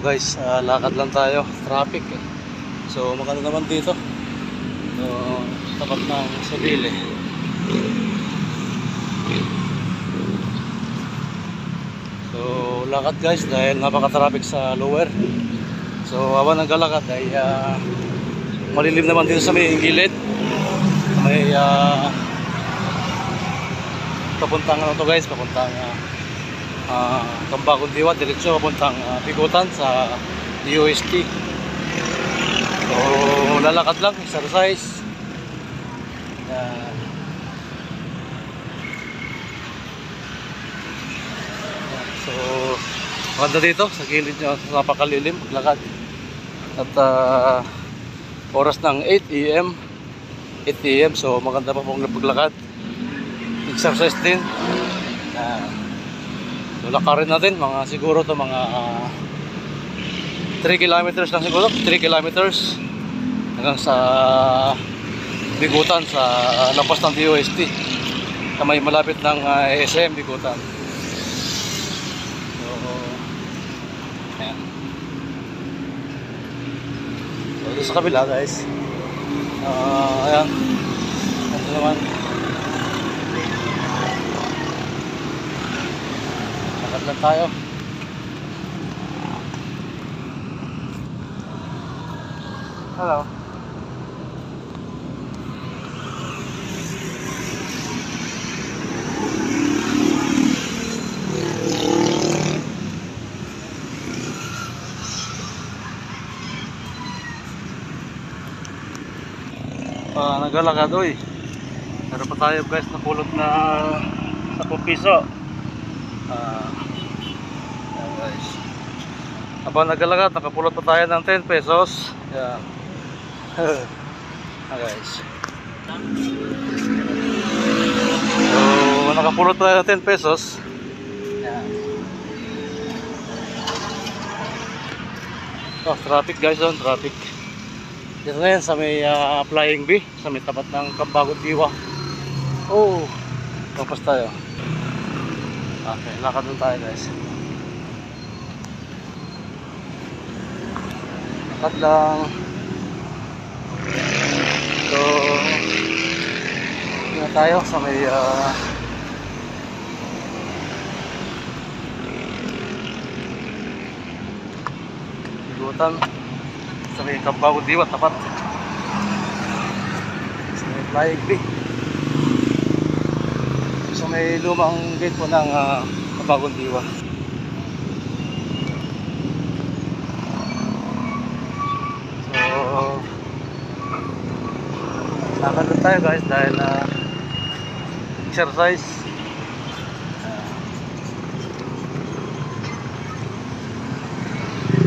guys, lakad lang tayo, traffic eh. So maganda naman dito, so, tapat ng Sabile. So lakad guys dahil napaka-traffic sa lower. So habang naglalakad ay malilim naman dito sa may gilid. May papuntang ano to guys, papuntang Cambagon Diwa, diretso papuntang Bigutan sa DOST. So lalakad lang, exercise. So maganda dito sa gilid nyo, napakalilim maglakad. At oras ng 8 AM, so maganda pa pong paglakad, exercise din. So lakarin natin mga siguro to mga 3 kilometers lang siguro, 3 kilometers hanggang sa Bigutan, sa lampas ng DOST, na may malapit ng SM Bigutan. So ayan. So dito sa kabila guys, ayan, ito naman, lakad lang tayo. Hello. Naglalakad, uy. Meron pa tayo guys na pulot na 10 piso. Guys, habang naglalakad, nakapulot pa tayo ng 10 pesos. Yan. Guys, so nakapulot tayo ng 10 pesos. Yan. Oh, traffic guys, on traffic. Dito na yan sa may Flying B, sa may tapat ng Cambagon Diwa. Oh, tapos tayo. Okay, lakad lang tayo guys. Lakad lang. So na tayo sa may Bigutan, sa may Cambagon Diwa, tapat sa may Flying B, sa may lumang gate po ng Cambagon Diwa. So lakad lang tayo guys dahil exercise.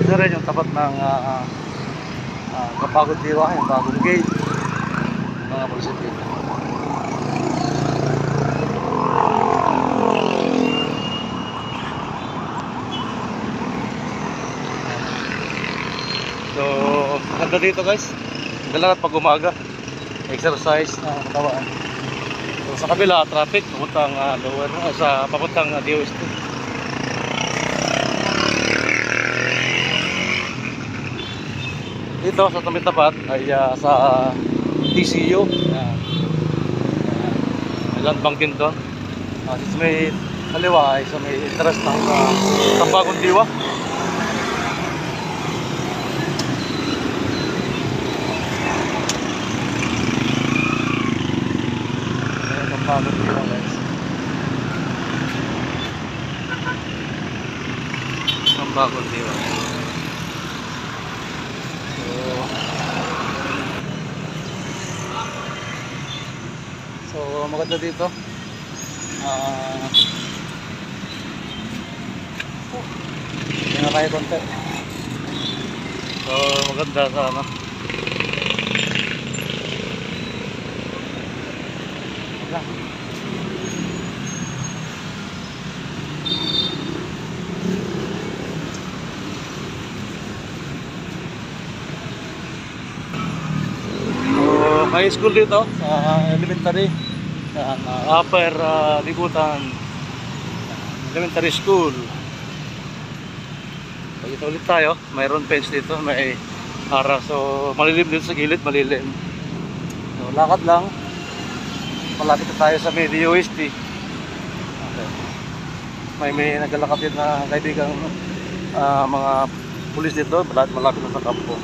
Ito rin yung tapat ng Cambagon Diwa, yung bagong gate, mga pagsitin. So maganda dito guys, maganda pag umaga, exercise na katawan. So sa kabila traffic papuntang lower, sa papuntang DOST. Dito sa tapat ay sa TCU, land bank din doon. Sa may kaliwa ay sa may interest ng Cambagon Diwa. Cambagon Diwa guys, Cambagon Diwa. So maganda dito. Hindi na tayo konti. So maganda sa ano. High school dito sa elementary, upper Bigutan Elementary School. So Dito ulit tayo. Mayroon fence dito. May ara. So malilim dito sa gilid. Malilim. So lakad lang. Malapit na tayo sa may DOST. Okay. May naglalakad din na kaibigang mga pulis dito. Malapit na sa kampo.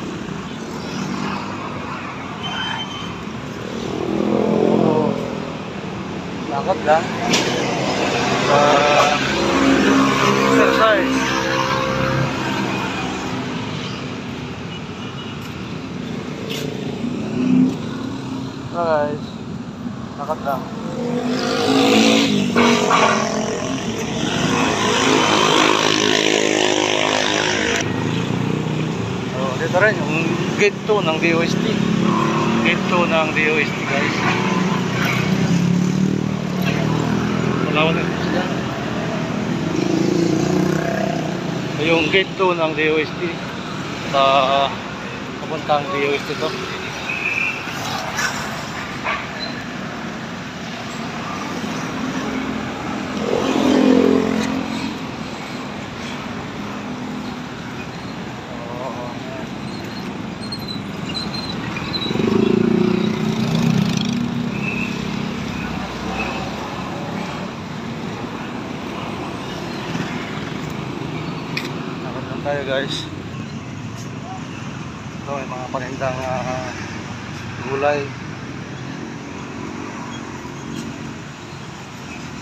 Lakad lang. Exercise. Guys, lakad lang. So, dito rin yung gate 2 ng DOST. Gate 2 ng DOST, guys. Malawan na sila. Yung gate 2 ng DOST sa papuntang DOST to. Tayo guys. Ito may mga panindang gulay.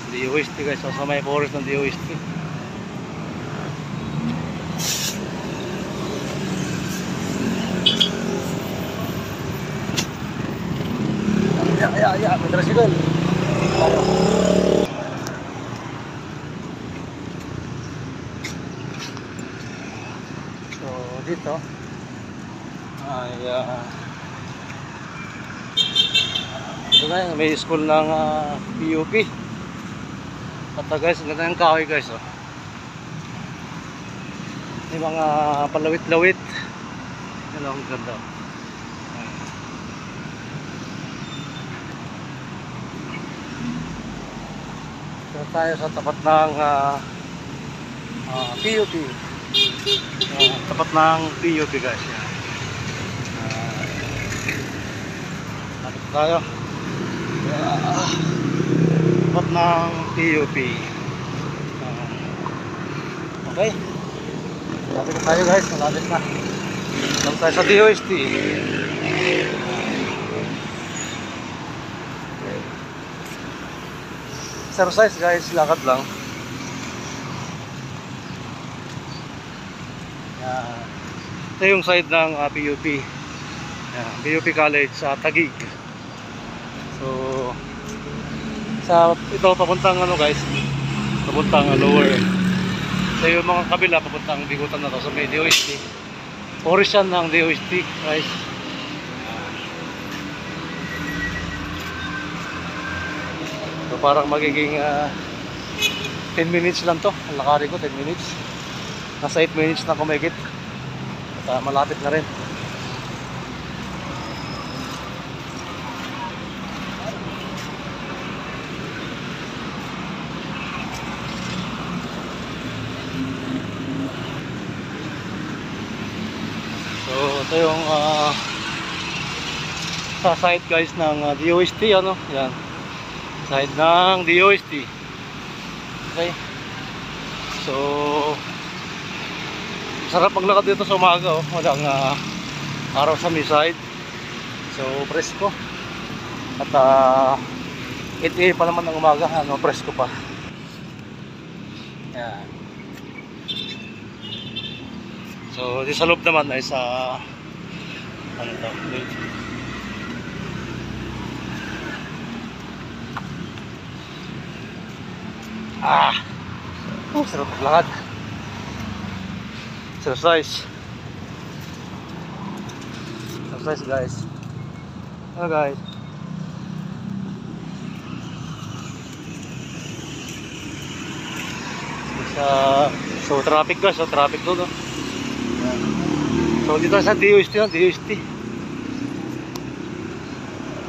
DOST guys, sa may forest ng DOST. Ya, may tricycle. Dito ay ito na may school ng PUP at guys, ang ganda ng kahoy guys, oh. May mga palawit-lawit, yan ang ganda. So tayo sa tapat ng PUP. Tapat ng PUP guys, yan. Tapat tayo tapat ng PUP. Okay, malapit na tayo guys, malapit na. Malapit tayo sa DOST. Exercise guys, lakad lang. Ito yung side ng PUP. PUP College sa Taguig. So sa ito papuntang ano guys, papuntang lower. So yung mga kabila papuntang bigutan na to sa may DOST. Forest yan ng DOST guys. So parang magiging 10 minutes lang to. Ang lakari ko 10 minutes. Nasa 8 minutes na kumigit. At malapit na rin. So ito yung sa side guys ng DOST, ano? Yan. Side ng DOST. Okay. So sarap maglakad dito sa umaga, oh. Walang araw sa may side. So presko. At 8 AM pa naman ng umaga, ano, presko pa. Yan. So di sa loob naman ay sa ano to, sarap maglakad. Exercise guys. Hello guys. So traffic guys, so traffic doon, no? So dito sa DOST, no? DOST.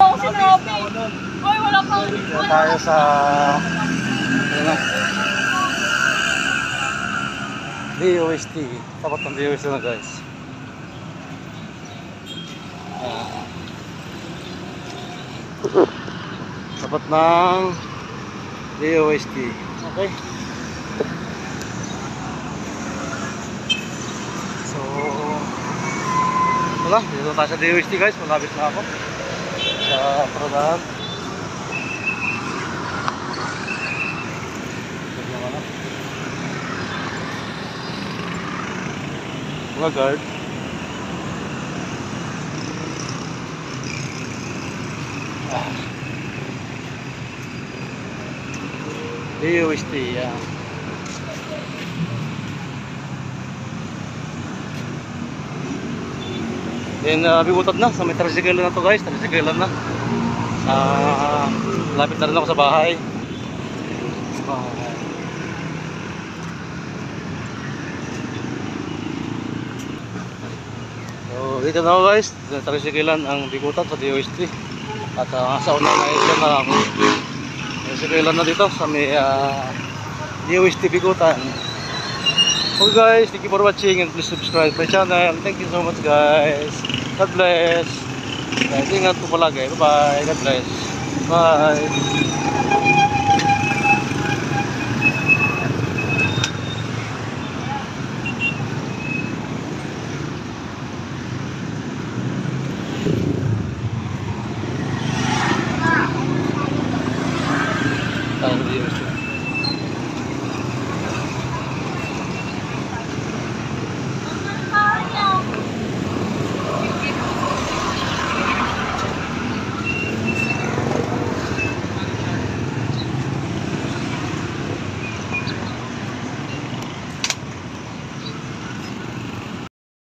Oo, sinabi. Oy, wala pa. Dito tayo sa ano na. DOST. Tapat ng DOST na guys. Ayan. Tapat ng DOST. Okay. So, wala. Dito tayo sa DOST guys. Malapit na ako. Sa paradahan. Mga guard. DOST, yan. Then, bigutad na sa may tricycle na to guys. Tricycle na. Lapit na rin ako sa bahay. So, dito na ako guys. Tricyclean ang bigutan sa DOST. At sa una na ito na tricyclean na dito sa may DOST bigutan. Okay guys, thank you for watching and please subscribe my channel. Thank you so much guys. God bless. Guys, ingat po palagi. Bye bye. God bless. Bye.